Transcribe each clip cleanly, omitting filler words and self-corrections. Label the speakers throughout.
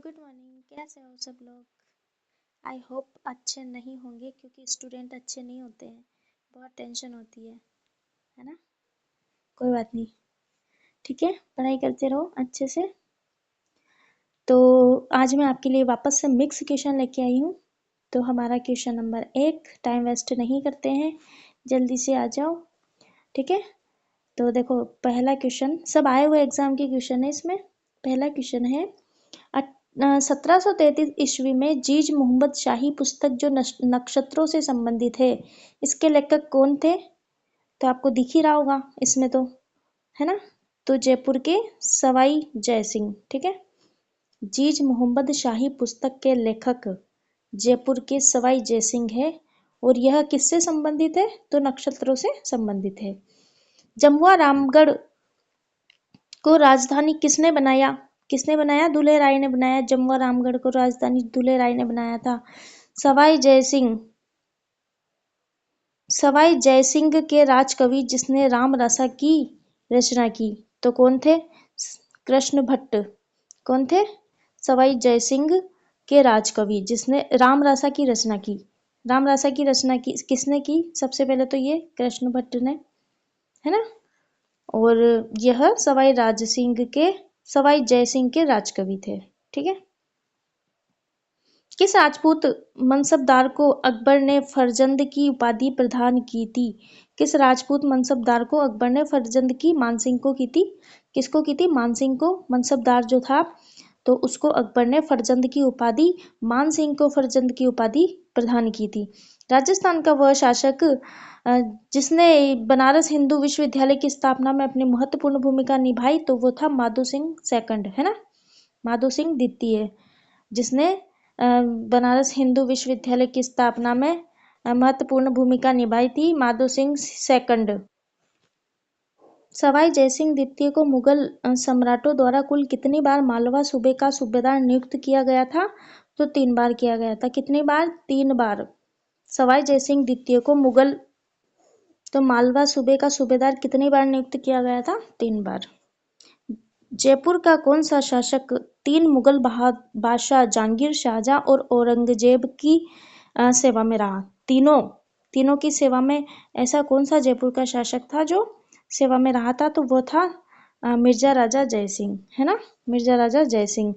Speaker 1: Good morning. कैसे हो सब लोग? आई होप अच्छे नहीं होंगे क्योंकि स्टूडेंट अच्छे नहीं होते हैं, बहुत टेंशन होती है ना। कोई बात नहीं, ठीक है, पढ़ाई करते रहो अच्छे से। तो आज मैं आपके लिए वापस से मिक्स क्वेश्चन लेके आई हूँ। तो हमारा क्वेश्चन नंबर 1, टाइम वेस्ट नहीं करते हैं, जल्दी से आ जाओ, ठीक है। तो देखो पहला क्वेश्चन, सब आए हुए एग्जाम के क्वेश्चन है इसमें। पहला क्वेश्चन है 1733 ईस्वी में जीज मोहम्मद शाही पुस्तक जो नक्षत्रों से संबंधित है, इसके लेखक कौन थे? तो आपको दिख ही रहा होगा इसमें तो, है ना। तो जयपुर के सवाई जय सिंह, ठीक है। जीज मोहम्मद शाही पुस्तक के लेखक जयपुर के सवाई जय सिंह है। और यह किससे संबंधित है? तो नक्षत्रों से संबंधित है। जमुआ रामगढ़ को राजधानी किसने बनाया? किसने बनाया? दुल्हे राय ने बनाया। जमुआ रामगढ़ को राजधानी दुल्हे राय ने बनाया था। सवाई जयसिंह, सवाई जयसिंह के राजकवि जिसने राम रसा की रचना की, तो कौन थे? कृष्ण भट्ट। कौन थे? सवाई जयसिंह के राजकवि जिसने राम रसा की रचना की। राम रसा की रचना की किसने की? सबसे पहले तो ये कृष्ण भट्ट ने, है ना। और यह सवाई जयसिंह के राजकवि थे, ठीक है। किस राजपूत मनसबदार को अकबर ने फरजंद की उपाधि प्रदान की थी? किस राजपूत मनसबदार को अकबर ने फरजंद की? मानसिंह को की थी। किसको की थी? मानसिंह को। मनसबदार जो था तो उसको अकबर ने फरजंद की उपाधि, मानसिंह को फरजंद की उपाधि प्रदान की थी। राजस्थान का वह शासक जिसने बनारस हिंदू विश्वविद्यालय की स्थापना में अपनी महत्वपूर्ण भूमिका निभाई, तो वो था माधो सिंह सेकंड, है ना। माधो सिंह द्वितीय, जिसने बनारस हिंदू विश्वविद्यालय की स्थापना में महत्वपूर्ण भूमिका निभाई थी, माधो सिंह सेकंड। सवाई जयसिंह द्वितीय को मुगल सम्राटों द्वारा कुल कितनी बार मालवा सूबे का सूबेदार नियुक्त किया गया था? तो 3 बार किया गया था। कितनी बार? 3 बार। सवाई जयसिंह द्वितीय को तो मालवा सूबे का सूबेदार कितनी बार नियुक्त किया गया था? 3 बार। जयपुर का कौन सा शासक 3 मुगल बादशाह जहांगीर, शाहजहां और औरंगजेब की सेवा में रहा? तीनों की सेवा में ऐसा कौन सा जयपुर का शासक था जो सेवा में रहा था? तो वो था मिर्जा राजा जयसिंह, है ना। मिर्जा राजा जयसिंह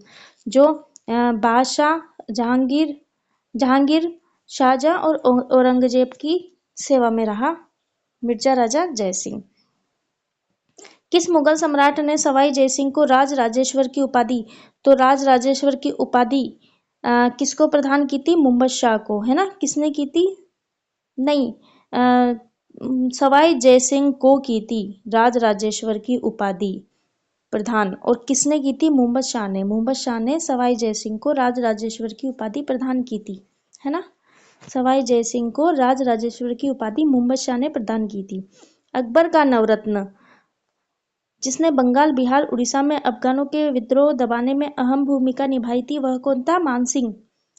Speaker 1: जो बादशाह जहांगीर, शाहजहां और औरंगजेब की सेवा में रहा, मिर्जा राजा जयसिंह। किस मुगल सम्राट ने सवाई जयसिंह को राज राजेश्वर की उपाधि, तो राज राजेश्वर की उपाधि किसको प्रदान की थी? मुहम्मद शाह को, है ना। किसने की थी? नहीं, सवाई जयसिंह को की थी राज राजेश्वर की उपाधि प्रदान। और किसने की थी? मुहम्मद शाह ने। मुहम्मद शाह ने सवाई जयसिंह को राज राजेश्वर की उपाधि प्रदान की थी, है ना। सवाई जयसिंह को राज राजेश्वर की उपाधि मुहम्मद शाह ने प्रदान की थी। अकबर का नवरत्न जिसने बंगाल, बिहार, उड़ीसा में अफगानों के विद्रोह दबाने में अहम भूमिका निभाई थी, वह कौन था? मानसिंह।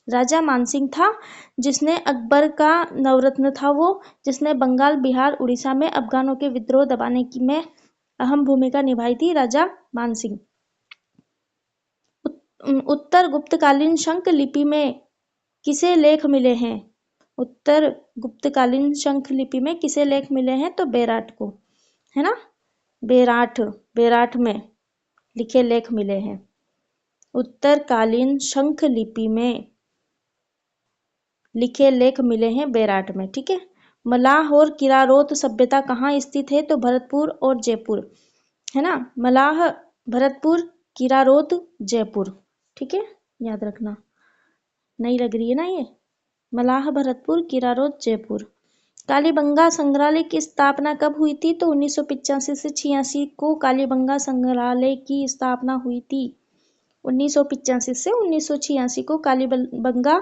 Speaker 1: राजा मानसिंह था जिसने अकबर का नवरत्न था, वो जिसने बंगाल, बिहार, उड़ीसा में अफगानों के विद्रोह दबाने की में अहम भूमिका निभाई थी, राजा मानसिंह। उत्तर गुप्तकालीन शंख लिपि में किसे लेख मिले हैं? उत्तर गुप्तकालीन शंख लिपि में किसे लेख मिले हैं? तो बेराट को, है ना। बेराट में लिखे लेख मिले हैं। उत्तरकालीन शंख लिपि में लिखे लेख मिले हैं बेराट में, ठीक है। मलाह और किरारोत सभ्यता कहाँ स्थित है? तो भरतपुर और जयपुर, है ना। मलाह भरतपुर, किरारोत जयपुर, ठीक है, याद रखना। नहीं लग रही है ना ये? मलाह भरतपुर, किरारोत जयपुर। कालीबंगा संग्रहालय की स्थापना कब हुई थी? तो 1985 से 86 को कालीबंगा संग्रहालय की स्थापना हुई थी। 1985 से 1986 को कालीबंगा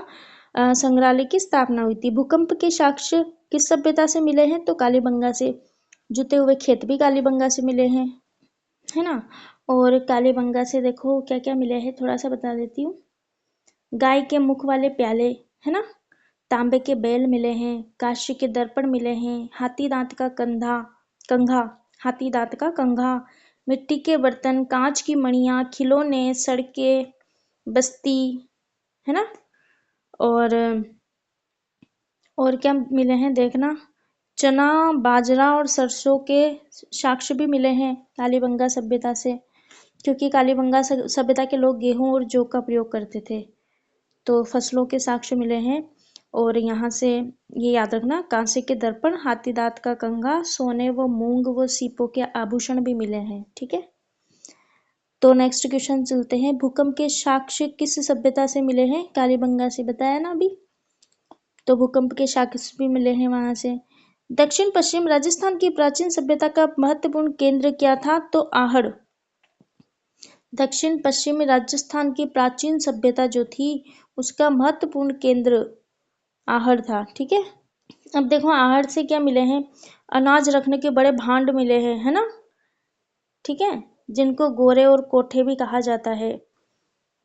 Speaker 1: संग्रहालय की स्थापना हुई थी। भूकंप के साक्ष्य किस सभ्यता से मिले हैं? तो कालीबंगा से। जुते हुए खेत भी कालीबंगा से मिले हैं, है ना। और कालीबंगा से देखो क्या क्या मिले हैं, थोड़ा सा बता देती हूँ। गाय के मुख वाले प्याले, है ना। तांबे के बैल मिले हैं। कांस्य के दर्पण मिले हैं। हाथी दांत का कंघा, हाथी दांत का कंघा। मिट्टी के बर्तन, कांच की मणियां, खिलौने, सड़कें, बस्ती, है ना। और क्या मिले हैं देखना, चना, बाजरा और सरसों के साक्ष्य भी मिले हैं कालीबंगा सभ्यता से, क्योंकि कालीबंगा सभ्यता के लोग गेहूं और जौ का प्रयोग करते थे, तो फसलों के साक्ष्य मिले हैं। और यहाँ से ये याद रखना, कांसे के दर्पण, हाथी दांत का कंघा, सोने व मूंग व सीपों के आभूषण भी मिले हैं। ठीक है, तो नेक्स्ट क्वेश्चन चलते हैं। भूकंप के साक्ष्य किस सभ्यता से मिले हैं? कालीबंगा से बताया ना अभी, तो भूकंप के साक्ष्य भी मिले हैं वहां से। दक्षिण पश्चिम राजस्थान की प्राचीन सभ्यता का महत्वपूर्ण केंद्र क्या था? तो आहड़। दक्षिण पश्चिमी राजस्थान की प्राचीन सभ्यता जो थी उसका महत्वपूर्ण केंद्र आहड़ था। ठीक है, अब देखो आहड़ से क्या मिले हैं, अनाज रखने के बड़े भांड मिले हैं, है ना। ठीक है, जिनको गोरे और कोठे भी कहा जाता है।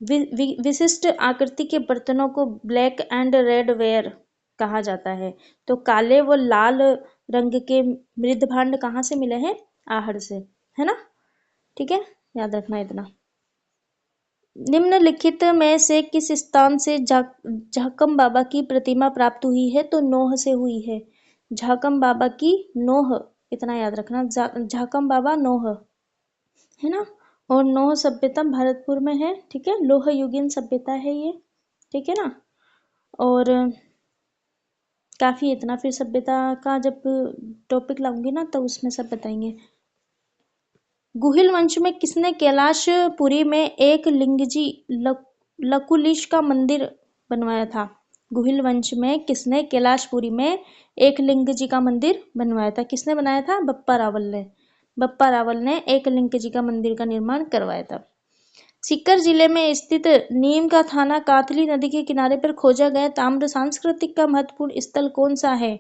Speaker 1: विशिष्ट आकृति के बर्तनों को ब्लैक एंड रेड वेयर कहा जाता है। तो काले व लाल रंग के मृद भांड कहाँ से मिले हैं? आहड़ से, है ना। ठीक है, याद रखना इतना। निम्नलिखित में से किस स्थान से झाकम बाबा की प्रतिमा प्राप्त हुई है? तो नोह से हुई है। झाकम बाबा की नोह, इतना याद रखना, झाकम बाबा नोह, है ना। और नोह सभ्यता भरतपुर में है। ठीक है, लोह युगीन सभ्यता है ये। ठीक है ना। और काफी इतना, फिर सभ्यता का जब टॉपिक लाऊंगी ना तो उसमें सब बताएंगे। गुहिल वंश में किसने कैलाशपुरी में एक लिंगजी लकुलिश का मंदिर बनवाया था? गुहिल वंश में किसने कैलाशपुरी में एक लिंग जी का मंदिर बनवाया था? किसने बनाया था? बप्पा रावल ने। बप्पा रावल ने एक लिंग जी का मंदिर का निर्माण करवाया था। सीकर जिले में स्थित नीम का थाना कातली नदी के किनारे पर खोजा गया ताम्र सांस्कृतिक का महत्वपूर्ण स्थल कौन सा है?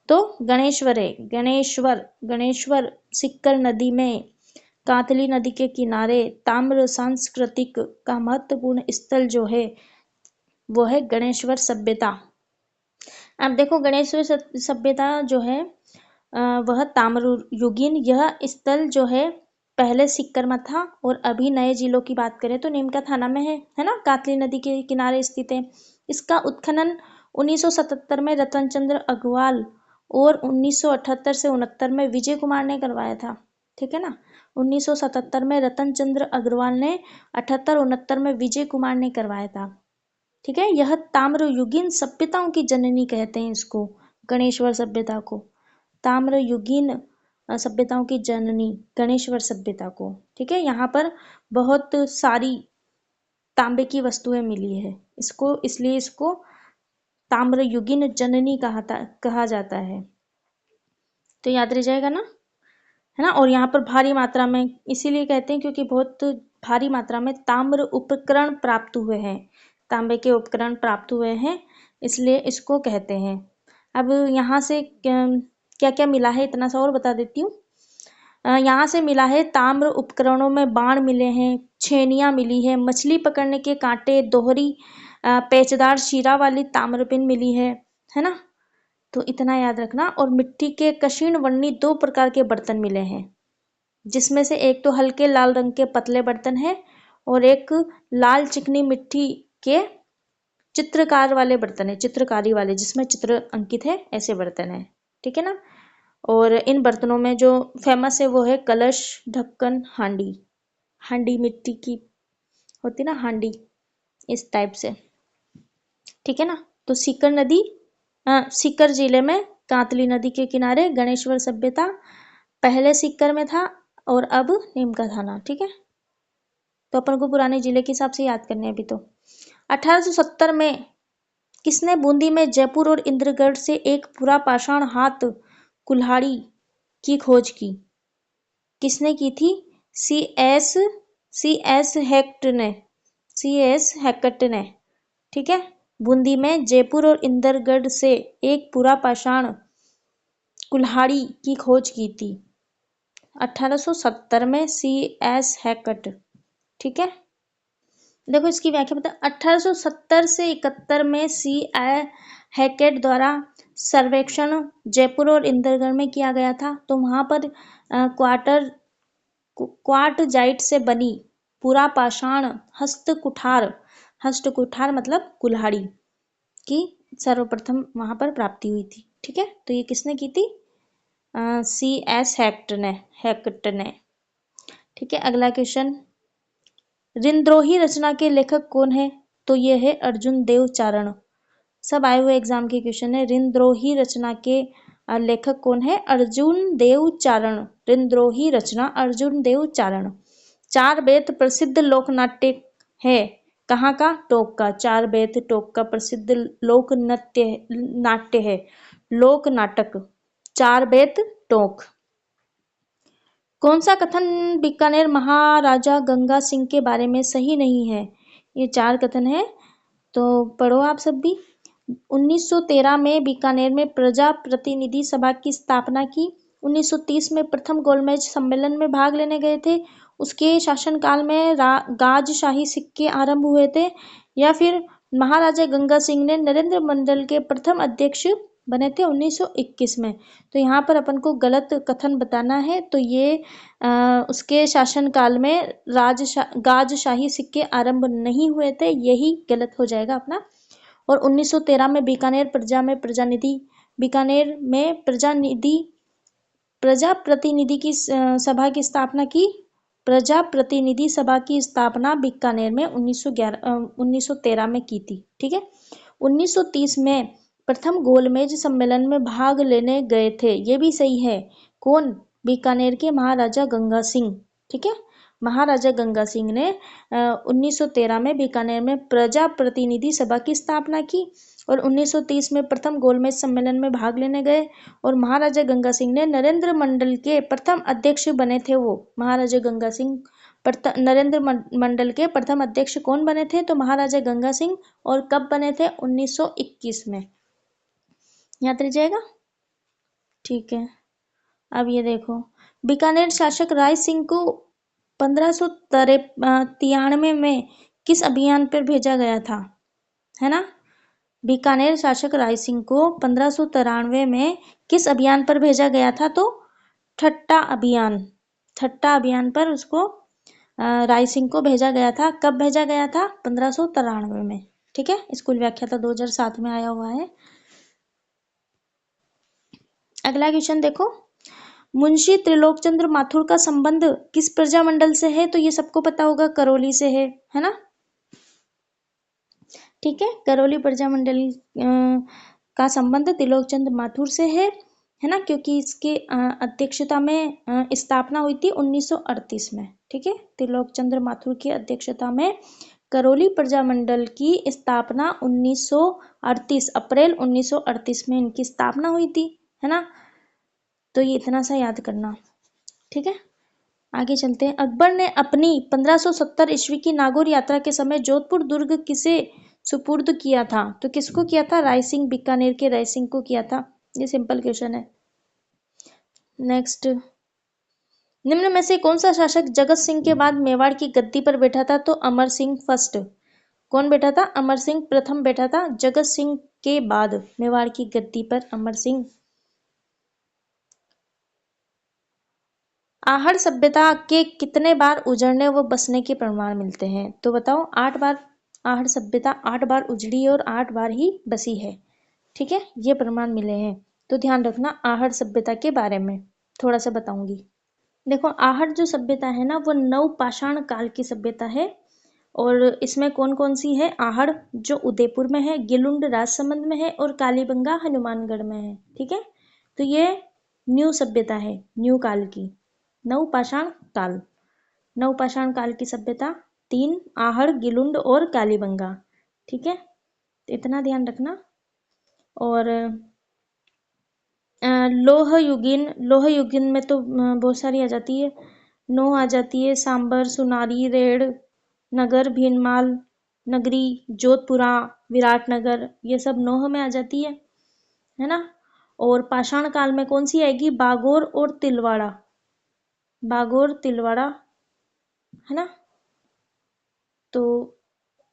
Speaker 1: तो गणेश्वर है। गणेश्वर सीकर नदी में कातली नदी के किनारे ताम्र सांस्कृतिक का महत्वपूर्ण स्थल जो है वो है गणेश्वर सभ्यता। अब देखो गणेश्वर सभ्यता जो है वह ताम्र युगीन, यह स्थल जो है पहले सीकर में था और अभी नए जिलों की बात करें तो नीमका थाना में है ना, कातली नदी के किनारे स्थित है। इसका उत्खनन 1977 में रतन चंद्र अग्रवाल और 1978 से 69 में विजय कुमार ने करवाया था। ठीक है ना, 1977 में रतन चंद्र अग्रवाल ने, 78-69 में विजय कुमार ने करवाया था। ठीक है, यह ताम्र युगीन सभ्यताओं की जननी कहते हैं इसको, गणेश्वर सभ्यता को ताम्र युगीन सभ्यताओं की जननी गणेश्वर सभ्यता को। ठीक है, यहाँ पर बहुत सारी तांबे की वस्तुएं मिली है इसको, इसलिए इसको ताम्र युगीन जननी कहा जाता है। तो याद रह जाएगा ना, है ना। और यहाँ पर भारी मात्रा में इसीलिए कहते हैं क्योंकि बहुत भारी मात्रा में ताम्र उपकरण प्राप्त हुए हैं, तांबे के उपकरण प्राप्त हुए हैं, इसलिए इसको कहते हैं। अब यहाँ से क्या क्या मिला है इतना सा और बता देती हूँ। यहाँ से मिला है ताम्र उपकरणों में बाण मिले हैं, छेनियाँ मिली है, मछली पकड़ने के कांटे, दोहरी पेचदार शीरा वाली ताम्रपिन मिली है ना। तो इतना याद रखना। और मिट्टी के कशीण वर्णी 2 प्रकार के बर्तन मिले हैं, जिसमें से एक तो हल्के लाल रंग के पतले बर्तन है और एक लाल चिकनी मिट्टी के चित्रकार वाले बर्तन है, चित्रकारी वाले जिसमें चित्र अंकित है, ऐसे बर्तन है। ठीक है ना। और इन बर्तनों में जो फेमस है वो है कलश, ढक्कन, हांडी। हांडी मिट्टी की होती ना, हांडी, इस टाइप से। ठीक है ना। तो सीकर जिले में कातली नदी के किनारे गणेश्वर सभ्यता, पहले सीकर में था और अब नीमका थाना। ठीक है, तो अपन को पुराने जिले के हिसाब से याद करने अभी। तो 1870 में किसने बूंदी में जयपुर और इंद्रगढ़ से एक पूरा पाषाण हाथ कुल्हाड़ी की खोज की? किसने की थी? सी एस हैक्ट ने। ठीक है, बूंदी में जयपुर और इंद्रगढ़ से एक पूरा पाषाण कुल्हाड़ी की खोज की थी 1870 में, सी.एस. हैक्ट। ठीक है, देखो इसकी व्याख्या बता। 1870 से 71 में हैकेट द्वारा सर्वेक्षण जयपुर और इंदरगढ़ में किया गया था। तो वहां पर क्वार्टजाइट से बनी पूरा पाषाण हस्त कुठार हस्त कुठार मतलब कुल्हाड़ी की सर्वप्रथम वहां पर प्राप्ति हुई थी। ठीक है, तो ये किसने की थी? C.S. हेक्ट ने। ठीक है, अगला क्वेश्चन, रिंद्रोही रचना के लेखक कौन है? तो ये है अर्जुन देव चारण। सब आए हुए एग्जाम के क्वेश्चन है। रिंद्रोही रचना के लेखक कौन है? अर्जुन देव चारण। रिंद्रोही रचना अर्जुन देव चारण। चार बेत प्रसिद्ध लोक नाट्य है कहाँ का? टोंक का। चार बेत टोंक का प्रसिद्ध लोक नाट्य है, लोक नाटक चार बेत टोंक। कौन सा कथन बीकानेर महाराजा गंगा सिंह के बारे में सही नहीं है? ये चार कथन है, तो पढ़ो आप सब भी। 1913 में बीकानेर में प्रजा प्रतिनिधि सभा की स्थापना की। 1930 में प्रथम गोलमेज सम्मेलन में भाग लेने गए थे। उसके शासनकाल में गाजशाही सिक्के आरंभ हुए थे। या फिर महाराजा गंगा सिंह ने नरेंद्र मंडल के प्रथम अध्यक्ष बने थे 1921 में। तो यहाँ पर अपन को गलत कथन बताना है, तो ये उसके शासनकाल में गाजशाही सिक्के आरंभ नहीं हुए थे, यही गलत हो जाएगा अपना। और 1913 में बीकानेर प्रजा प्रतिनिधि की सभा की स्थापना की। प्रजा प्रतिनिधि सभा की स्थापना बीकानेर में 1913 में की थी। ठीक है, 1930 में प्रथम गोलमेज सम्मेलन में भाग लेने गए थे, ये भी सही है। कौन? बीकानेर के महाराजा गंगा सिंह। ठीक है, महाराजा गंगा सिंह ने 1913 में बीकानेर में प्रजा प्रतिनिधि सभा की स्थापना की और 1930 में प्रथम गोलमेज सम्मेलन में भाग लेने गए। और महाराजा गंगा सिंह ने नरेंद्र मंडल के प्रथम अध्यक्ष बने थे। वो महाराजा गंगा सिंह नरेंद्र मंडल के प्रथम अध्यक्ष कौन बने थे? तो महाराजा गंगा सिंह। और कब बने थे? 1921 में। याद रह जाएगा। ठीक है, अब ये देखो, बीकानेर शासक राय सिंह को 1593 में किस अभियान पर भेजा गया था? है ना, बीकानेर शासक राय सिंह को 1593 में किस अभियान पर भेजा गया था? तो ठट्टा अभियान पर उसको राय सिंह को भेजा गया था। कब भेजा गया था? 1593 में। ठीक है, स्कूल व्याख्याता 2007 में आया हुआ है। अगला क्वेश्चन देखो, मुंशी त्रिलोकचंद्र माथुर का संबंध किस प्रजामंडल से है? तो ये सबको पता होगा, करौली से है ना। ठीक है, करौली प्रजामंडल का संबंध त्रिलोकचंद्र माथुर से है ना, क्योंकि इसके अध्यक्षता में स्थापना हुई थी 1938 में। ठीक है, त्रिलोकचंद्र माथुर की अध्यक्षता में करौली प्रजामंडल की स्थापना 1938 अप्रैल 1938 में इनकी स्थापना हुई थी, है ना। तो ये इतना सा याद करना। ठीक है, आगे चलते हैं। अकबर ने अपनी 1570 ईस्वी की नागौर यात्रा के समय जोधपुर दुर्ग किसे सुपुर्द किया था? तो किसको किया था? राय सिंह, बीकानेर के राय सिंह को किया था। ये सिंपल क्वेश्चन है। नेक्स्ट, निम्न में से कौन सा शासक जगत सिंह के बाद मेवाड़ की गद्दी पर बैठा था? तो अमर सिंह फर्स्ट। कौन बैठा था? अमर सिंह प्रथम बैठा था। जगत सिंह के बाद मेवाड़ की गद्दी पर अमर सिंह। आहड़ सभ्यता के कितने बार उजड़ने व बसने के प्रमाण मिलते हैं? तो बताओ। 8 बार। आहड़ सभ्यता 8 बार उजड़ी और 8 बार ही बसी है। ठीक है, ये प्रमाण मिले हैं। तो ध्यान रखना, आहड़ सभ्यता के बारे में थोड़ा सा बताऊंगी। देखो, आहड़ जो सभ्यता है ना, वो नवपाषाण काल की सभ्यता है। और इसमें कौन कौन सी है? आहड़ जो उदयपुर में है, गिलुंड राजसमंद में है और कालीबंगा हनुमानगढ़ में है। ठीक है, तो ये न्यू सभ्यता है, न्यू काल की। नवपाषाण काल की सभ्यता 3, आहड़, गिलुंड और कालीबंगा। ठीक है, तो इतना ध्यान रखना। और लोह युगीन में तो बहुत सारी आ जाती है। नोह आ जाती है, सांबर, सुनारी, रेड़, नगर, भीनमाल, नगरी, जोधपुरा, विराटनगर, ये सब नोह में आ जाती है ना। और पाषाण काल में कौन सी आएगी? बागोर और तिलवाड़ा, है ना। तो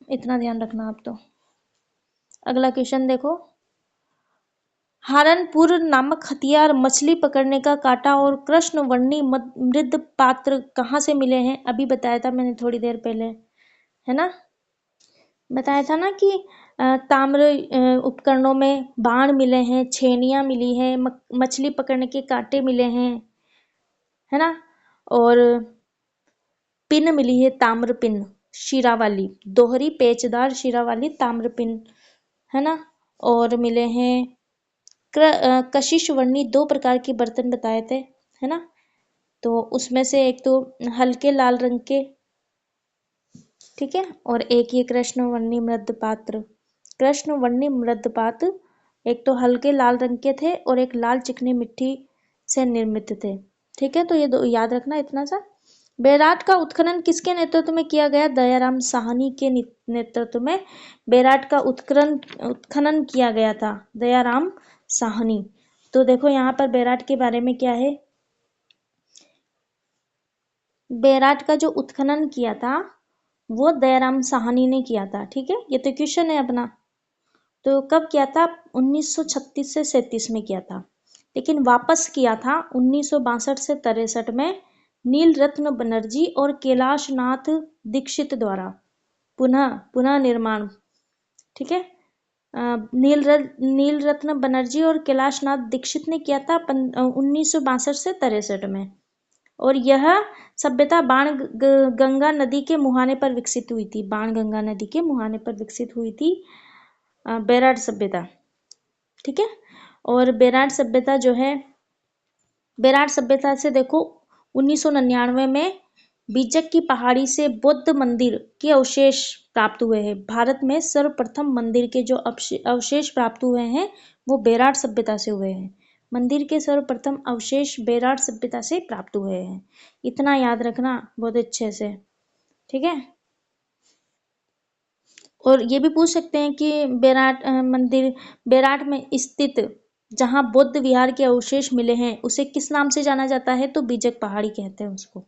Speaker 1: इतना ध्यान रखना आप। तो अगला क्वेश्चन देखो, हारनपुर नामक हथियार मछली पकड़ने का कांटा और कृष्णवर्णी मृद पात्र कहाँ से मिले हैं? अभी बताया था मैंने थोड़ी देर पहले, है ना। बताया था ना कि ताम्र उपकरणों में बाण मिले हैं, छेनियाँ मिली हैं, मछली पकड़ने के कांटे मिले हैं, है ना। और पिन मिली है, ताम्र पिन, शिरा वाली, दोहरी पेचदार शिरा वाली ताम्र पिन, है ना। और मिले हैं कशिश वर्णी 2 प्रकार के बर्तन बताए थे, है ना। तो उसमें से एक तो हल्के लाल रंग के, ठीक है, और एक ये कृष्णवर्णी मृद पात्र। कृष्णवर्णी मृद पात्र एक तो हल्के लाल रंग के थे और एक लाल चिकनी मिट्टी से निर्मित थे, ठीक है। तो ये दो याद रखना इतना सा। बेराट का उत्खनन किसके नेतृत्व में किया गया? दयाराम साहनी के नेतृत्व में बेराट का उत्खनन किया गया था, दयाराम साहनी। तो देखो यहाँ पर बेराट के बारे में क्या है, बेराट का जो उत्खनन किया था वो दयाराम साहनी ने किया था, ठीक है। ये तो क्वेश्चन है अपना। तो कब किया था? 1936 से 37 में किया था, लेकिन वापस किया था 1962 से 63 में नील रत्न बनर्जी और कैलाश नाथ दीक्षित द्वारा पुनः पुनः निर्माण, ठीक है। नील रत्न बनर्जी और कैलाश नाथ दीक्षित ने किया था 1962 से 63 में। और यह सभ्यता बाण गंगा नदी के मुहाने पर विकसित हुई थी, बाण गंगा नदी के मुहाने पर विकसित हुई थी बेराट सभ्यता, ठीक है। और बेराट सभ्यता जो है, बेराट सभ्यता से देखो 1999 में बीजक की पहाड़ी से बौद्ध मंदिर के अवशेष प्राप्त हुए हैं। भारत में सर्वप्रथम मंदिर के जो अवशेष प्राप्त हुए हैं वो बेराट सभ्यता से हुए हैं। मंदिर के सर्वप्रथम अवशेष बेराट सभ्यता से प्राप्त हुए हैं, इतना याद रखना बहुत अच्छे से, ठीक है। और ये भी पूछ सकते हैं कि बेराट मंदिर, बेराट में स्थित जहाँ बौद्ध विहार के अवशेष मिले हैं उसे किस नाम से जाना जाता है? तो बीजक पहाड़ी कहते हैं उसको,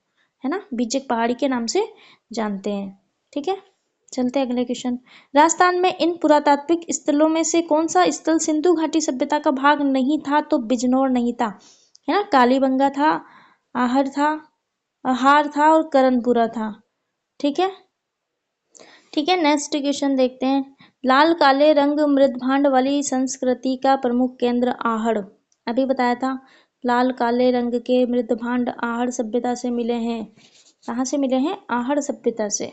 Speaker 1: है ना, बीजक पहाड़ी के नाम से जानते हैं, ठीक है। चलते हैं अगले क्वेश्चन। राजस्थान में इन पुरातात्विक स्थलों में से कौन सा स्थल सिंधु घाटी सभ्यता का भाग नहीं था? तो बिजनौर नहीं था, है ना। कालीबंगा था, आहर था, आहार था और करणपुरा था, ठीक है। ठीक है, नेक्स्ट क्वेश्चन देखते हैं। लाल काले रंग मृदभांड वाली संस्कृति का प्रमुख केंद्र आहड़, अभी बताया था। लाल काले रंग के मृदभांड आहड़ सभ्यता से मिले हैं। कहाँ से मिले हैं? आहड़ सभ्यता से।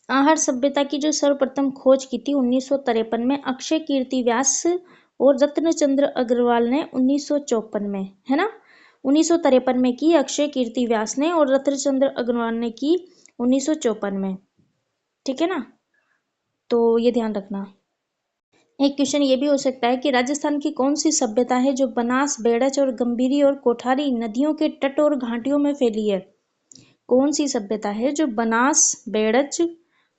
Speaker 1: आहड़ सभ्यता की जो सर्वप्रथम खोज की थी 1953 में अक्षय कीर्ति व्यास और रत्नचंद्र अग्रवाल ने 1954 में, है ना। 1953 में की अक्षय कीर्ति व्यास ने और रत्नचंद्र अग्रवाल ने की 1954 में, ठीक है ना। तो ये ध्यान रखना। एक क्वेश्चन ये भी हो सकता है कि राजस्थान की कौन सी सभ्यता है जो बनास, बेड़च और गंभीरी और कोठारी नदियों के तट और घाटियों में फैली है? कौन सी सभ्यता है जो बनास, बेड़च,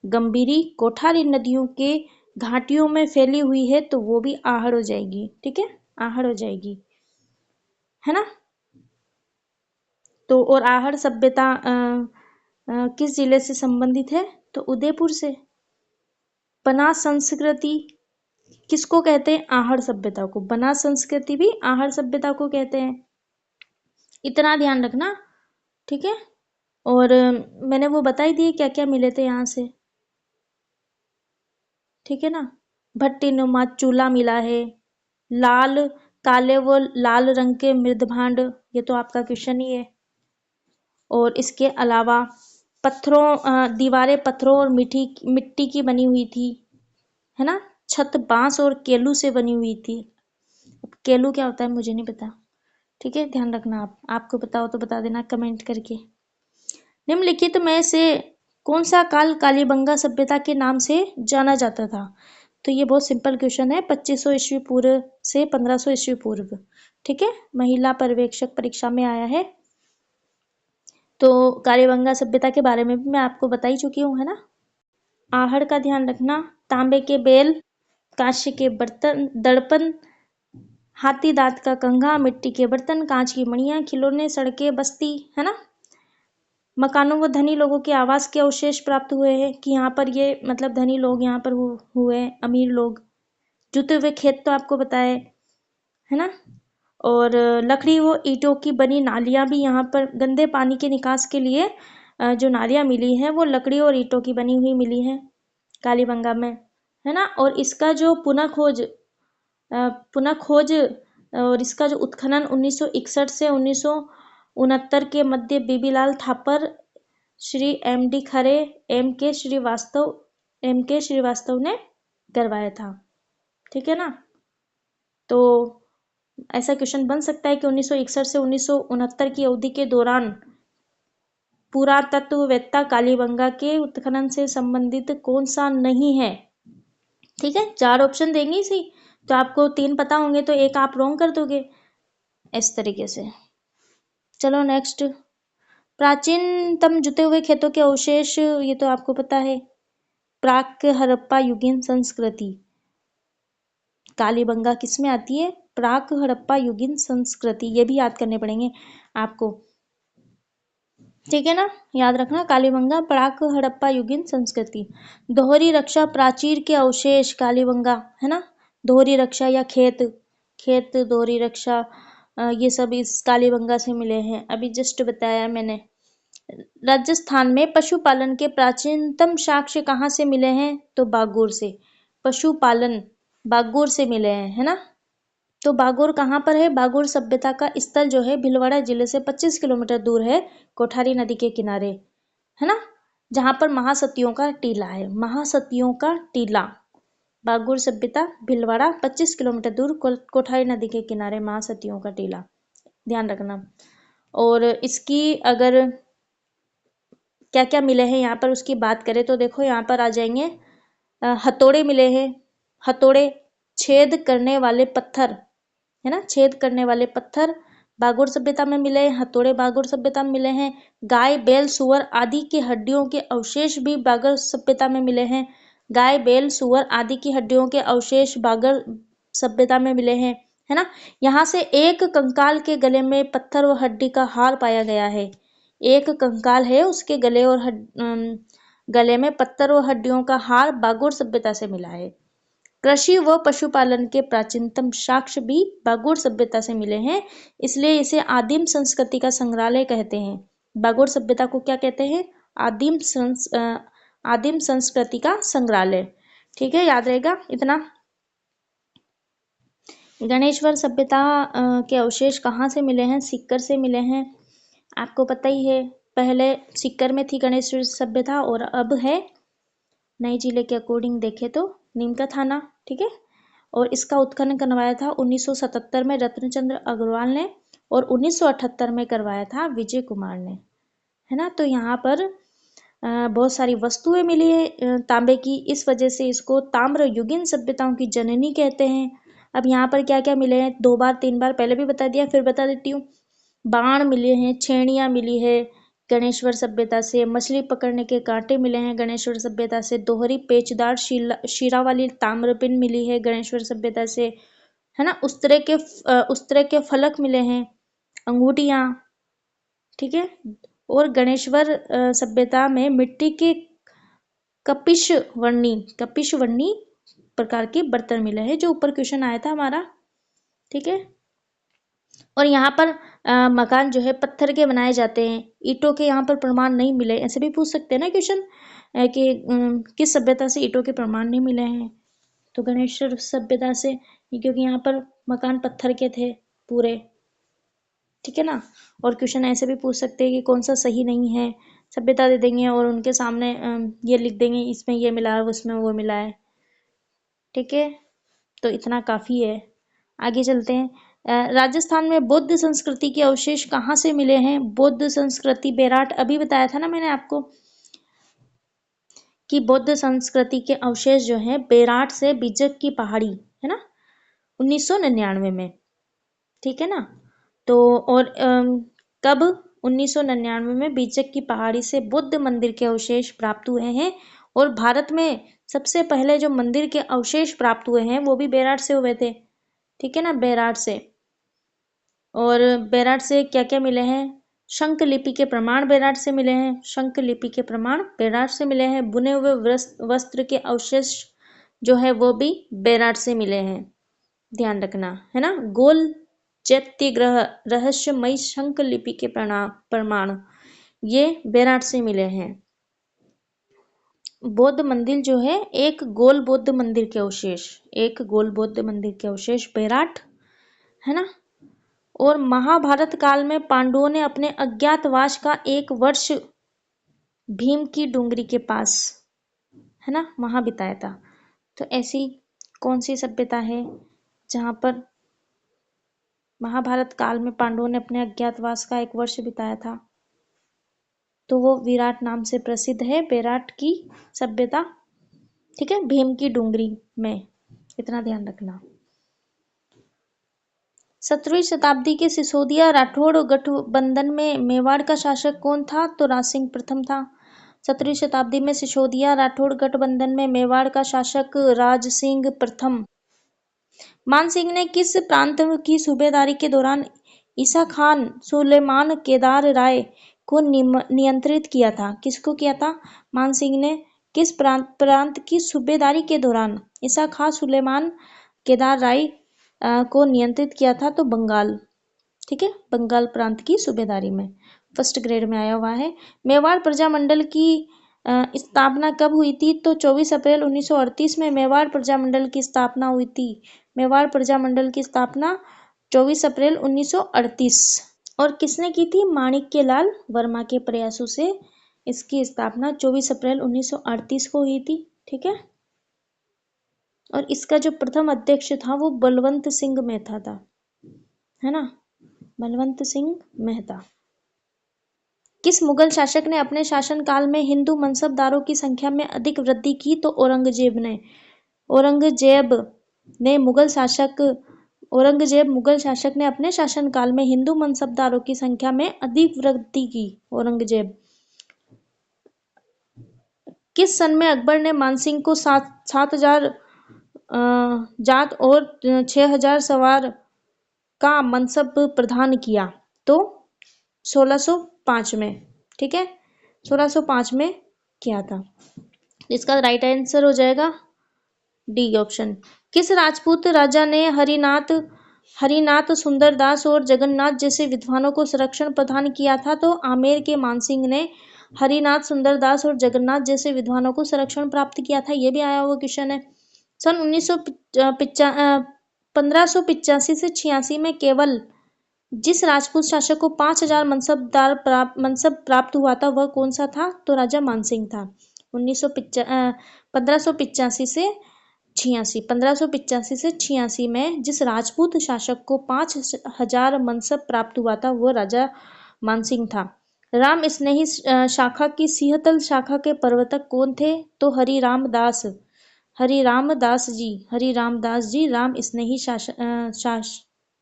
Speaker 1: गंभीरी, कोठारी नदियों के घाटियों में फैली हुई है? तो वो भी आहड़ हो जाएगी, ठीक है, आहड़ हो जाएगी, है ना। तो और आहड़ सभ्यता किस जिले से संबंधित है? तो उदयपुर से। बनास संस्कृति किसको कहते हैं? आहड़ सभ्यता को। बनास संस्कृति भी आहड़ सभ्यता को कहते हैं, इतना ध्यान रखना, ठीक है। और मैंने वो बता ही दिए क्या क्या मिले थे यहाँ से, ठीक है ना। भट्टी नुमा चूल्हा मिला है, लाल काले व लाल रंग के मृदभांड, ये तो आपका क्वेश्चन ही है। और इसके अलावा दीवारें पत्थरों और मिट्टी की बनी हुई थी, है ना। छत बांस और केलू से बनी हुई थी। अब केलू क्या होता है मुझे नहीं पता, ठीक है, ध्यान रखना। आपको पता हो तो बता देना कमेंट करके। निम्नलिखित में से कौन सा काल कालीबंगा सभ्यता के नाम से जाना जाता था? तो ये बहुत सिंपल क्वेश्चन है, 2500 ईस्वी पूर्व से 1500 ईस्वी पूर्व, ठीक है। महिला पर्यवेक्षक परीक्षा में आया है। तो कालीबंगा सभ्यता के बारे में भी मैं आपको बता ही चुकी हूँ, है ना। आहड़ का ध्यान रखना। तांबे के बेल, कांस्य के बर्तन, दर्पण, हाथी दांत का कंघा, मिट्टी के बर्तन, कांच की मणियां, खिलौने, सड़कें, बस्ती, है ना। मकानों व धनी लोगों के आवास के अवशेष प्राप्त हुए हैं कि यहाँ पर ये मतलब धनी लोग यहाँ पर हुए, अमीर लोग। जुते हुए खेत तो आपको बताए, है ना। और लकड़ी व ईंटों की बनी नालियाँ भी यहाँ पर गंदे पानी के निकास के लिए जो नालियाँ मिली हैं वो लकड़ी और ईंटों की बनी हुई मिली हैं। कालीबंगा में, है ना। और इसका जो पुनः खोज और इसका जो उत्खनन 1961 से 1969 के मध्य बीबीलाल थापर, श्री एम.डी. खरे, एम के श्रीवास्तव ने करवाया था। ठीक है ना। तो ऐसा क्वेश्चन बन सकता है कि 1961 से 1969 की अवधि के दौरान पुरातत्ववेत्ता कालीबंगा के उत्खनन से संबंधित कौन सा नहीं है। ठीक है, 4 ऑप्शन देंगे इसी, तो आपको 3 पता होंगे तो एक आप रॉन्ग कर दोगे, इस तरीके से। चलो नेक्स्ट, प्राचीनतम जुते हुए खेतों के अवशेष, ये तो आपको पता है, प्राक हड़प्पा युगीन संस्कृति। कालीबंगा किस में आती है? प्राक हड़प्पा युगीन संस्कृति, ये भी याद करने पड़ेंगे आपको। ठीक है ना, याद रखना, कालीबंगा प्राक हड़प्पा युगीन संस्कृति। दोहरी रक्षा प्राचीर के अवशेष कालीबंगा, है ना। दोहरी रक्षा या खेत दोहरी रक्षा, ये सब इस कालीबंगा से मिले हैं, अभी जस्ट बताया मैंने। राजस्थान में पशुपालन के प्राचीनतम साक्ष्य कहाँ से मिले हैं? तो बागोर से। पशुपालन बागोर से मिले हैं, है ना। तो बागोर कहाँ पर है? बागोर सभ्यता का स्थल जो है भीलवाड़ा जिले से 25 किलोमीटर दूर है, कोठारी नदी के किनारे, है ना, जहां पर महासतियों का टीला है। महासतियों का टीला, बागोर सभ्यता, भीलवाड़ा, 25 किलोमीटर दूर, कोठारी नदी के किनारे, महासतियों का टीला, ध्यान रखना। और इसकी अगर क्या क्या मिले हैं यहाँ पर उसकी बात करें तो देखो, यहाँ पर आ जाएंगे हथौड़े मिले हैं, हथौड़े, छेद करने वाले पत्थर, है ना, छेद करने वाले पत्थर बागोर सभ्यता में मिले हैं, हथौड़े बागोर सभ्यता में मिले हैं। गाय, बैल, सुअर आदि की हड्डियों के अवशेष भी बागोर सभ्यता में मिले हैं। गाय, बैल, सुअर आदि की हड्डियों के अवशेष बागोर सभ्यता में मिले हैं, है ना। यहाँ से एक कंकाल के गले में पत्थर व हड्डी का हार पाया गया है। एक कंकाल है, उसके गले और गले में पत्थर व हड्डियों का हार बागोर सभ्यता से मिला है। कृषि व पशुपालन के प्राचीनतम साक्ष्य भी बागोर सभ्यता से मिले हैं, इसलिए इसे आदिम संस्कृति का संग्रहालय कहते हैं। बागोर सभ्यता को क्या कहते हैं? आदिम संस्कृति का संग्रहालय। ठीक है, याद रहेगा इतना। गणेश्वर सभ्यता के अवशेष कहाँ से मिले हैं? सीकर से मिले हैं, आपको पता ही है। पहले सीकर में थी गणेश्वर सभ्यता और अब है नई जिले के अकॉर्डिंग देखें तो नीमका थाना। ठीक है, और इसका उत्खनन करवाया था 1977 में रत्नचंद्र अग्रवाल ने और 1978 में करवाया था विजय कुमार ने, है ना। तो यहाँ पर बहुत सारी वस्तुएं मिली है तांबे की, इस वजह से इसको ताम्र युगीन सभ्यताओं की जननी कहते हैं। अब यहाँ पर क्या क्या मिले हैं? 2 बार 3 बार पहले भी बता दिया, फिर बता देती हूँ। बाण मिले हैं, छेड़ियाँ मिली है गणेश्वर सभ्यता से, मछली पकड़ने के कांटे मिले हैं गणेश्वर सभ्यता से, दोहरी पेचदार शीरा वाली ताम्रपिन मिली है गणेश्वर सभ्यता से, है ना। उस तरह के फलक मिले हैं, अंगूठियाँ। ठीक है, और गणेश्वर सभ्यता में मिट्टी के कपिश वर्णी प्रकार के बर्तन मिले हैं, जो ऊपर क्वेश्चन आया था हमारा। ठीक है, और यहाँ पर मकान जो है पत्थर के बनाए जाते हैं, ईंटों के यहाँ पर प्रमाण नहीं मिले। ऐसे भी पूछ सकते हैं ना क्वेश्चन कि किस सभ्यता से ईंटों के प्रमाण नहीं मिले हैं, तो गणेश्वर सभ्यता से, क्योंकि यहाँ पर मकान पत्थर के थे पूरे। ठीक है ना, और क्वेश्चन ऐसे भी पूछ सकते हैं कि कौन सा सही नहीं है, सभ्यता दे देंगे और उनके सामने ये लिख देंगे इसमें ये मिला है उसमें वो मिला है। ठीक है, तो इतना काफ़ी है। आगे चलते हैं। राजस्थान में बौद्ध संस्कृति के अवशेष कहाँ से मिले हैं? बौद्ध संस्कृति बेराट, अभी बताया था ना मैंने आपको कि बौद्ध संस्कृति के अवशेष जो हैं बेराट से बिजक की पहाड़ी, है ना, 1999 में। ठीक है ना, तो और कब? 1999 में बिजक की पहाड़ी से बुद्ध मंदिर के अवशेष प्राप्त हुए हैं। और भारत में सबसे पहले जो मंदिर के अवशेष प्राप्त हुए हैं वो भी बेराट से हुए थे। ठीक है ना, बेराट से। और बेराट से क्या क्या मिले हैं? शंख लिपि के प्रमाण बेराट से मिले हैं, शंख लिपि के प्रमाण बेराट से मिले हैं। बुने हुए वस्त्र के अवशेष जो है वो भी बेराट से मिले हैं, ध्यान रखना, है ना। गोल चैत्य ग्रह रहस्यमयी शंख लिपि के प्रमाण ये बेराट से मिले हैं। बौद्ध मंदिर जो है, एक गोल बौद्ध मंदिर के अवशेष, एक गोल बौद्ध मंदिर के अवशेष बेराट, है ना। और महाभारत काल में पांडवों ने अपने अज्ञातवास का 1 वर्ष भीम की डूंगरी के पास, है ना, वहां बिताया था। तो ऐसी कौन सी सभ्यता है जहां पर महाभारत काल में पांडवों ने अपने अज्ञातवास का 1 वर्ष बिताया था? तो वो विराट नाम से प्रसिद्ध है, बेराट की सभ्यता। ठीक है, भीम की डूंगरी में, इतना ध्यान रखना। 17वीं शताब्दी के सिसोदिया राठौड़ गठबंधन में मेवाड़ का शासक कौन था? तो राजसिंह प्रथम था। 17वीं शताब्दी में सिसोदिया राठौड़ गठबंधन में मेवाड़ का शासक राजसिंह प्रथम। मानसिंह ने किस प्रांत की सूबेदारी के दौरान ईसा खान सुलेमान केदार राय को नियंत्रित किया था? किसको किया था? मानसिंह ने किस प्रांत की सूबेदारी के दौरान ईसा खान सुलेमान केदार राय को नियंत्रित किया था? तो बंगाल। ठीक है, बंगाल प्रांत की सूबेदारी में, फर्स्ट ग्रेड में आया हुआ है। मेवाड़ प्रजामंडल की स्थापना कब हुई थी? तो 24 अप्रैल 1938 में मेवाड़ प्रजामंडल की स्थापना हुई थी। मेवाड़ प्रजामंडल की स्थापना 24 अप्रैल 1938। और किसने की थी? माणिक्य लाल वर्मा के प्रयासों से इसकी स्थापना 24 अप्रैल 1938 को हुई थी। ठीक है, और इसका जो प्रथम अध्यक्ष था वो बलवंत सिंह मेहता था, है ना, बलवंत सिंह मेहता। किस मुगल शासक ने अपने शासनकाल में हिंदू मनसबदारों की संख्या में अधिक वृद्धि की? तो औरंगजेब ने। औरंगजेब मुगल शासक ने अपने शासनकाल में हिंदू मनसबदारों की संख्या में अधिक वृद्धि की। औरंगजेब। किस सन में अकबर ने मानसिंह को 7,000 जात और 6,000 सवार का मनसब प्रदान किया? तो 1605 में। ठीक है, 1605 में किया था। इसका राइट आंसर हो जाएगा डी ऑप्शन। किस राजपूत राजा ने हरिनाथ सुंदरदास और जगन्नाथ जैसे विद्वानों को संरक्षण प्रदान किया था? तो आमेर के मानसिंह ने हरिनाथ सुंदरदास और जगन्नाथ जैसे विद्वानों को संरक्षण प्राप्त किया था। यह भी आया हुआ क्वेश्चन है। सन 1585 से 86 में केवल जिस राजपूत शासक को 5,000 मनसब प्राप्त हुआ था वह कौन सा था? तो राजा मानसिंह था। 1585 से 86 में जिस राजपूत शासक को 5,000 मनसब प्राप्त हुआ था वह राजा मानसिंह था। राम स्नेही शाखा की सिंहतल शाखा के प्रवर्तक कौन थे? तो हरिराम दास जी राम स्नेही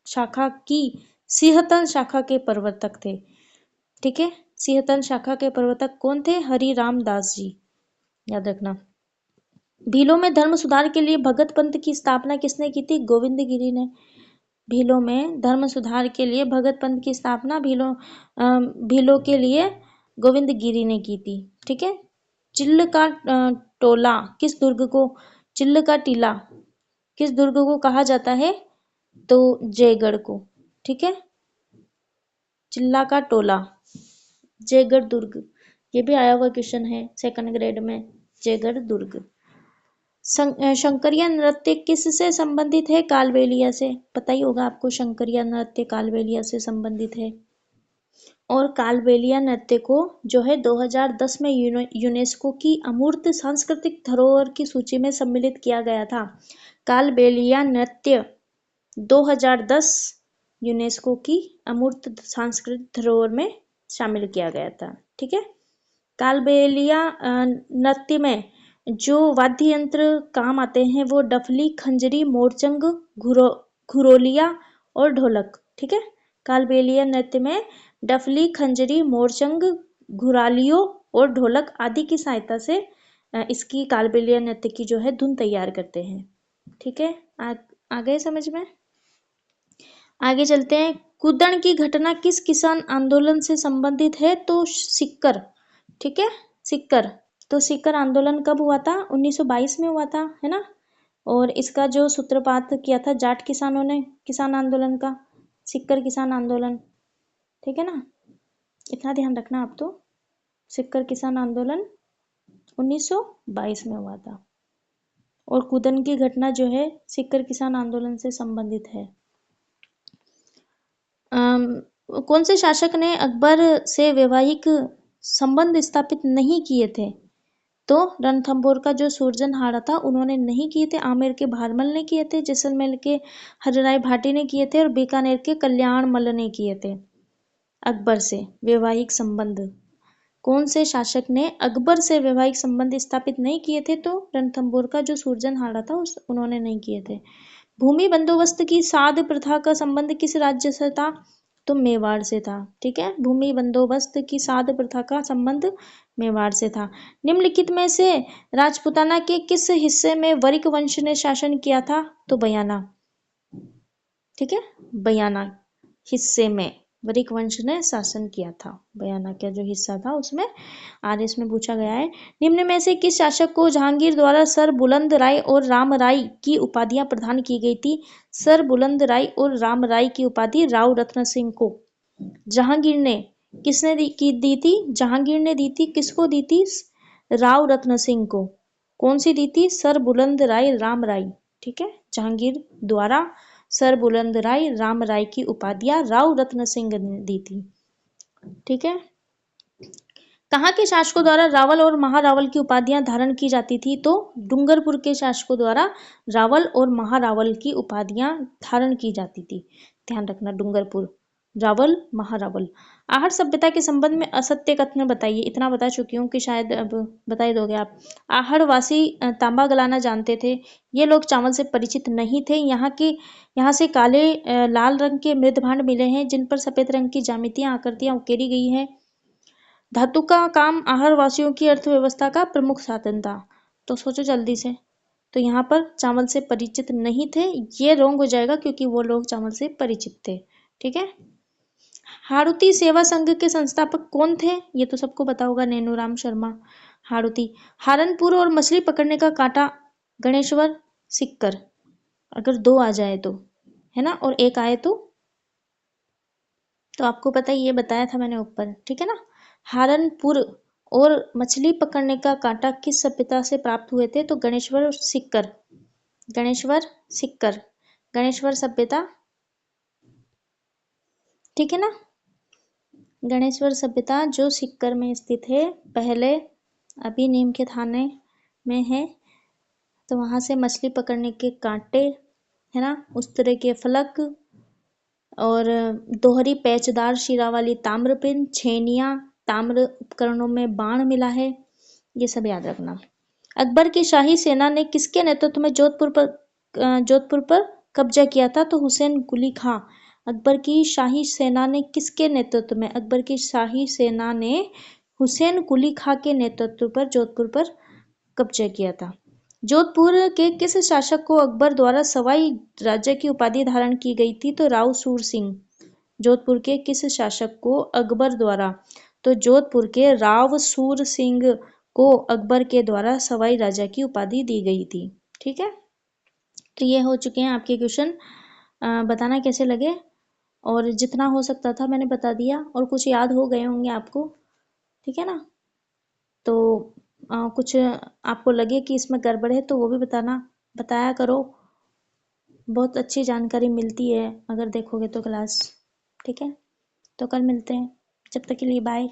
Speaker 1: शाखा की सिंहतल शाखा के प्रवर्तक थे। ठीक है, सिंहतल शाखा के प्रवर्तक कौन थे? हरिराम दास जी, याद रखना। भीलों में धर्म सुधार के लिए भगत पंथ की स्थापना किसने की थी? गोविंद गिरी ने। भीलों में धर्म सुधार के लिए भगत पंथ की स्थापना भीलों के लिए गोविंद गिरी ने की थी। ठीक है, चिल्ल का टीला किस दुर्ग को कहा जाता है? तो जयगढ़ को। ठीक है, चिल्ला का टोला, जयगढ़ दुर्ग, ये भी आया हुआ क्वेश्चन है सेकंड ग्रेड में, जयगढ़ दुर्ग। शंकरिया नृत्य किससे संबंधित है? कालबेलिया से। पता ही होगा आपको, शंकरिया नृत्य कालबेलिया से संबंधित है। और कालबेलिया नृत्य को जो है 2010 में यूनेस्को की अमूर्त सांस्कृतिक धरोहर की सूची में सम्मिलित किया गया था। कालबेलिया नृत्य 2010 यूनेस्को की अमूर्त सांस्कृतिक धरोहर में शामिल किया गया था। ठीक है, कालबेलिया नृत्य में जो वाद्य यंत्र काम आते हैं वो डफली, खंजरी, मोरचंग, घुरोलिया और ढोलक। ठीक है, कालबेलिया नृत्य में डफली, खंजरी, मोरचंग, घुरालियों और ढोलक आदि की सहायता से इसकी कालबेलिया नृत्य की जो है धुन तैयार करते हैं। ठीक है, आ गए समझ में? आगे चलते हैं। कुदन की घटना किस किसान आंदोलन से संबंधित है? तो सिक्कर। ठीक है, सिक्कर। तो सिक्कर आंदोलन कब हुआ था? 1922 में हुआ था, है ना। और इसका जो सूत्रपात किया था जाट किसानों ने, किसान आंदोलन का, सिक्कर किसान आंदोलन। ठीक है ना, इतना ध्यान रखना आप। तो सिक्कर किसान आंदोलन 1922 में हुआ था। और कूदन की घटना जो है सीकर किसान आंदोलन से संबंधित है। कौन से शासक ने अकबर से वैवाहिक संबंध स्थापित नहीं किए थे? तो रणथंभौर का जो सुरजनहाड़ा था उन्होंने नहीं किए थे, आमेर के भारमल ने किए थे, जैसलमेर के हरिराय भाटी ने किए थे और बीकानेर के कल्याणमल ने किए थे। अकबर से वैवाहिक संबंध कौन से शासक ने अकबर से वैवाहिक संबंध स्थापित नहीं किए थे? तो रणथंभौर का जो सुरजनहाड़ा था उन्होंने नहीं किए थे। भूमि बंदोबस्त की साध प्रथा का संबंध किस राज्य से था? तो मेवाड़ से था। ठीक है, भूमि बंदोबस्त की साध प्रथा का संबंध मेवाड़ से था। निम्नलिखित में से राजपूताना के किस हिस्से में वरिक वंश ने शासन किया था? तो बयाना। ठीक है, बयाना हिस्से में वरिक वंश ने शासन किया था। बयाना का जो हिस्सा था उसमें आरएस में पूछा गया है। निम्न में से किस शासक को जहांगीर द्वारा सर बुलंद राय और राम राय की उपाधियां प्रदान की गई थी? सर बुलंद राय और राम राय की उपाधि राव रत्न सिंह को जहांगीर ने किसने दी थी? जहांगीर ने दी थी। किसको दी थी? राव रत्न सिंह को। कौन सी दी थी? सर बुलंद राय राम राय। ठीक है, जहांगीर द्वारा सर बुलंद राय राम राय की उपाधियां राव रत्न सिंह ने दी थी। ठीक है, कहाँ के शासकों द्वारा रावल और महारावल की उपाधियां धारण की जाती थी? तो डूंगरपुर के शासकों द्वारा रावल और महारावल की उपाधियां धारण की जाती थी। ध्यान रखना, डूंगरपुर, रावल, महारावल। आहड़ सभ्यता के संबंध में असत्य कथन बताइए। इतना बता चुकी हूँ कि शायद अब बता ही दोगे आप। आहड़ वासी तांबा गलाना जानते थे। ये लोग चावल से परिचित नहीं थे। यहाँ से काले लाल रंग के मृद भांड मिले हैं जिन पर सफेद रंग की ज्यामितियां आकृतियां उकेरी गई है। धातु का काम आहड़ वासियों की अर्थव्यवस्था का प्रमुख साधन था। तो सोचो जल्दी से। तो यहाँ पर चावल से परिचित नहीं थे, ये रोंग हो जाएगा क्योंकि वो लोग चावल से परिचित थे। ठीक है, हाड़ौती सेवा संघ के संस्थापक कौन थे? ये तो सबको पता होगा, नैनूराम शर्मा। हाड़ौती, हारनपुर और मछली पकड़ने का कांटा, गणेश्वर, सिक्कर। अगर दो आ जाए तो, है ना, और एक आए तो आपको पता ही, ये बताया था मैंने ऊपर। ठीक है ना, हारनपुर और मछली पकड़ने का कांटा किस सभ्यता से प्राप्त हुए थे? तो गणेश्वर और सिक्कर। गणेश्वर, सिक्कर, गणेश्वर सभ्यता। ठीक है ना, गणेश्वर सभ्यता जो सिक्कर में स्थित है, पहले अभी नीम के थाने में है। तो वहां से मछली पकड़ने के कांटे, है ना, उस तरह के फलक और दोहरी पेचदार शिरा वाली ताम्रपिन, छेनियां, ताम्र उपकरणों में बाण मिला है। ये सब याद रखना। अकबर की शाही सेना ने किसके नेतृत्व में जोधपुर पर कब्जा किया था? तो हुसैन कुली खां। अकबर की शाही सेना ने किसके नेतृत्व में? अकबर की शाही सेना ने हुसैन कुली खां के नेतृत्व पर जोधपुर पर कब्जा किया था। जोधपुर के किस शासक को अकबर द्वारा सवाई राज्य की उपाधि धारण की गई थी? तो राव सूर सिंह। जोधपुर के किस शासक को अकबर द्वारा? तो जोधपुर के राव सूर सिंह को अकबर के द्वारा सवाई राजा की उपाधि दी गई थी। ठीक है, तो ये हो चुके हैं आपके क्वेश्चन। बताना कैसे लगे, और जितना हो सकता था मैंने बता दिया, और कुछ याद हो गए होंगे आपको। ठीक है ना, तो कुछ आपको लगे कि इसमें गड़बड़ है तो वो भी बताया करो। बहुत अच्छी जानकारी मिलती है अगर देखोगे तो क्लास। ठीक है, तो कल मिलते हैं, जब तक के लिए बाय।